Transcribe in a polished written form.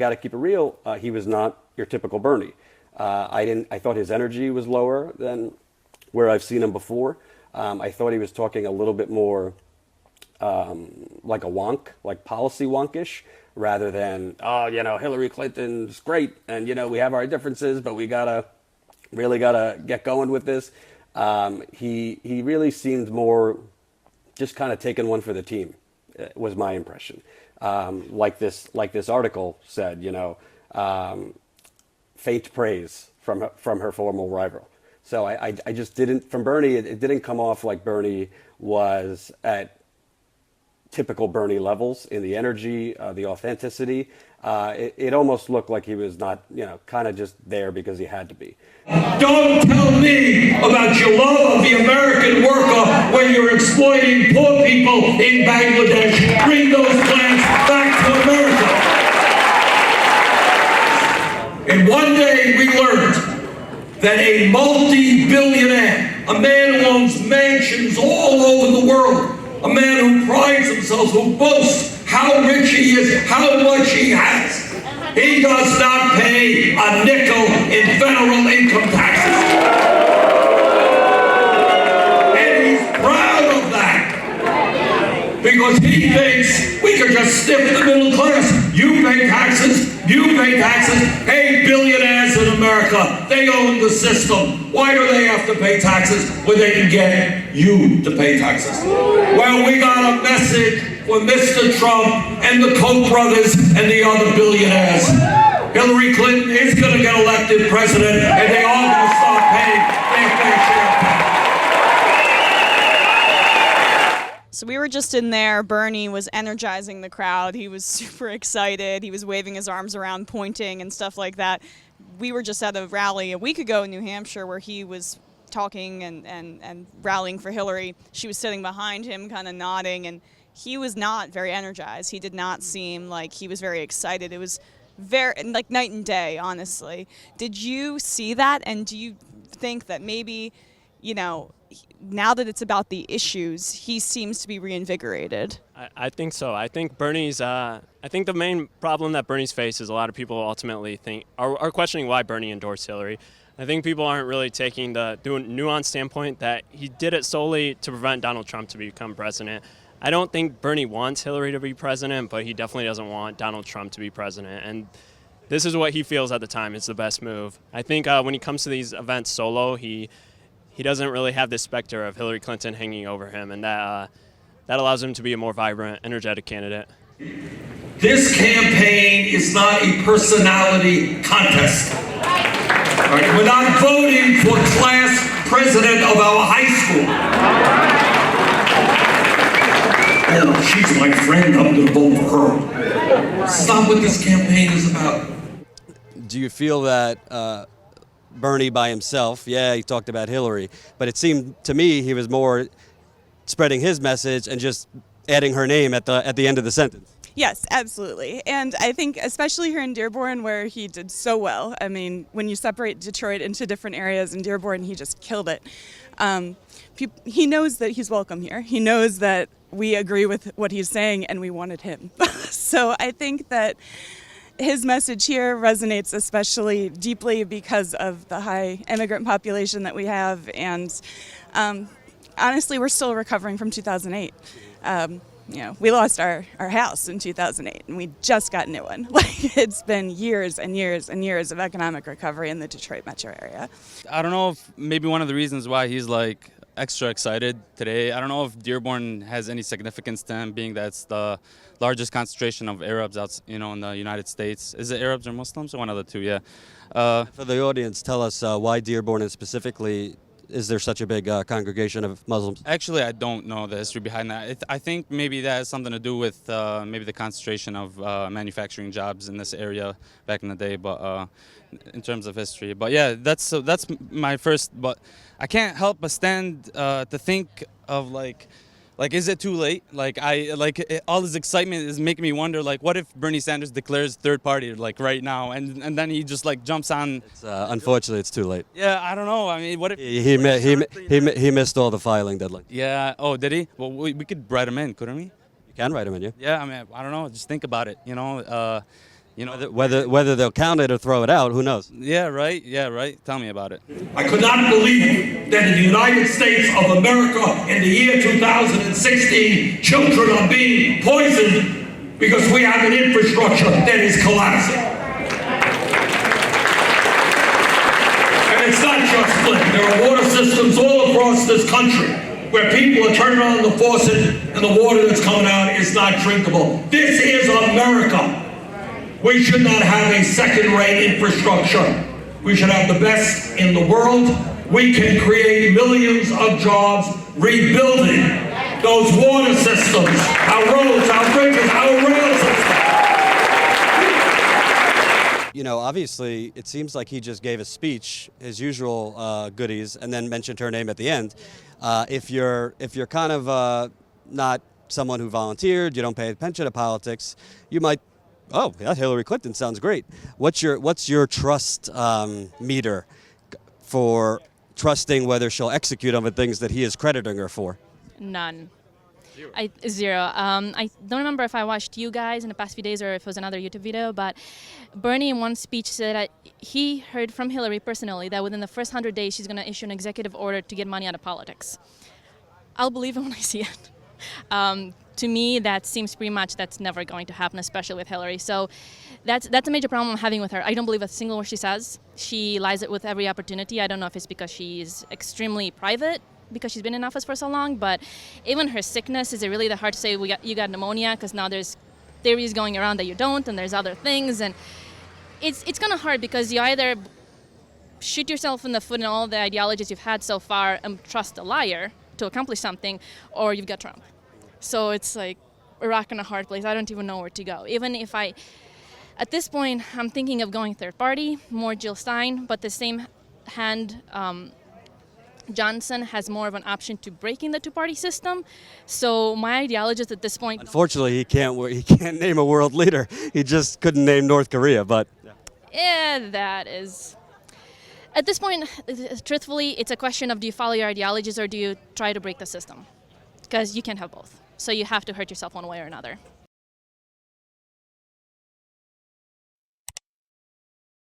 got to keep it real, he was not your typical Bernie. I thought his energy was lower than where I've seen him before. I thought he was talking a little bit more like a wonk, like policy wonkish, rather than, oh, Hillary Clinton's great, and we have our differences, but we really gotta get going with this. He really seemed more just kind of taking one for the team, was my impression. Like this article said, faint praise from her former rival. So I just didn't, from Bernie, it didn't come off like Bernie was at typical Bernie levels in the energy, the authenticity. It almost looked like he was not, kind of just there because he had to be. Don't tell me about your love of the American worker when you're exploiting poor people in Bangladesh. Bring those plants back to America. And one day we learned that a multi-billionaire, a man who owns mansions all over the world, a man who prides himself, who boasts how rich he is, how much he has, he does not pay a nickel in federal income taxes. And he's proud of that because he thinks we could just stiff the middle class. You pay taxes, you pay taxes. Hey, billionaires in America, they own the system. Why do they have to pay taxes when they can get you to pay taxes? Well, we got a message for Mr. Trump and the Koch brothers and the other billionaires. Hillary Clinton is going to get elected president, and they all going to start paying their fair share of tax. So we were just in there. Bernie was energizing the crowd. He was super excited. He was waving his arms around, pointing and stuff like that. We were just at a rally a week ago in New Hampshire where he was talking and rallying for Hillary. She was sitting behind him, kind of nodding, and he was not very energized. He did not seem like he was very excited. It was very, like, night and day, honestly. Did you see that? And do you think that maybe, now that it's about the issues, he seems to be reinvigorated? I think so. I think I think the main problem that Bernie's faced is a lot of people ultimately are questioning why Bernie endorsed Hillary. I think people aren't really taking the nuanced standpoint that he did it solely to prevent Donald Trump to become president. I don't think Bernie wants Hillary to be president, but he definitely doesn't want Donald Trump to be president. And this is what he feels at the time is the best move. I think when he comes to these events solo, he doesn't really have this specter of Hillary Clinton hanging over him, and that allows him to be a more vibrant, energetic candidate. This campaign is not a personality contest. Right? We're not voting for class president of our high school. Oh, she's my friend, I'm going to vote for her. It's not what this campaign is about. Do you feel that Bernie by himself, he talked about Hillary, but it seemed to me he was more spreading his message and just adding her name at the end of the sentence? Yes, absolutely. And I think especially here in Dearborn where he did so well. I mean, when you separate Detroit into different areas, in Dearborn he just killed it. He knows that he's welcome here. He knows that we agree with what he's saying and we wanted him. So I think that his message here resonates especially deeply because of the high immigrant population that we have. And honestly, we're still recovering from 2008. We lost our house in 2008 and we just got a new one. It's been years and years and years of economic recovery in the Detroit metro area. I don't know if maybe one of the reasons why he's extra excited today. I don't know if Dearborn has any significance to him, being that it's the largest concentration of Arabs in the United States. Is it Arabs or Muslims? One of the two, yeah. For the audience, tell us why Dearborn is specifically. Is there such a big congregation of Muslims? Actually, I don't know the history behind that. I think maybe that has something to do with maybe the concentration of manufacturing jobs in this area back in the day, but in terms of history. But yeah, that's my first. But I can't help but stand to think of is it too late? All this excitement is making me wonder, what if Bernie Sanders declares third party, right now, and then he just, jumps on. Unfortunately, it's too late. Yeah, I don't know. I mean, what if... He missed all the filing deadline. Yeah. Oh, did he? Well, we could write him in, couldn't we? You can write him in, yeah. Yeah, I mean, I don't know. Just think about it, You know, Whether they'll count it or throw it out, who knows? yeah, right. Yeah, right. Tell me about it. I could not believe that in the United States of America in the year 2016, children are being poisoned because we have an infrastructure that is collapsing. And it's not just Flint. There are water systems all across this country where people are turning on the faucet and the water that's coming out is not drinkable. This is America. We should not have a second-rate infrastructure. We should have the best in the world. We can create millions of jobs rebuilding those water systems, our roads, our bridges, our rail systems. You know, obviously, it seems like he just gave a speech, his usual goodies, and then mentioned her name at the end. If you're kind of not someone who volunteered, you don't pay attention to politics, you might. Oh, yeah, Hillary Clinton sounds great. What's your trust meter for trusting whether she'll execute on the things that he is crediting her for? None. Zero. I don't remember if I watched you guys in the past few days or if it was another YouTube video, but Bernie in one speech said that he heard from Hillary personally that within the first 100 days she's going to issue an executive order to get money out of politics. I'll believe it when I see it. To me, that seems pretty much that's never going to happen, especially with Hillary. So that's a major problem I'm having with her. I don't believe a single word she says. She lies it with every opportunity. I don't know if it's because she's extremely private, because she's been in office for so long, but even her sickness, is it really that hard to say you got pneumonia? Because now there's theories going around that you don't, and there's other things. And it's kind of hard because you either shoot yourself in the foot in all the ideologies you've had so far and trust a liar to accomplish something, or you've got Trump. So it's like a rock and a hard place. I don't even know where to go. Even if at this point, I'm thinking of going third party, more Jill Stein, but the same hand, Johnson has more of an option to breaking the two-party system. So my ideologist at this point. Unfortunately, he can't name a world leader. He just couldn't name North Korea, but. Yeah, that is. At this point, truthfully, it's a question of do you follow your ideologies or do you try to break the system? Because you can't have both. So you have to hurt yourself one way or another.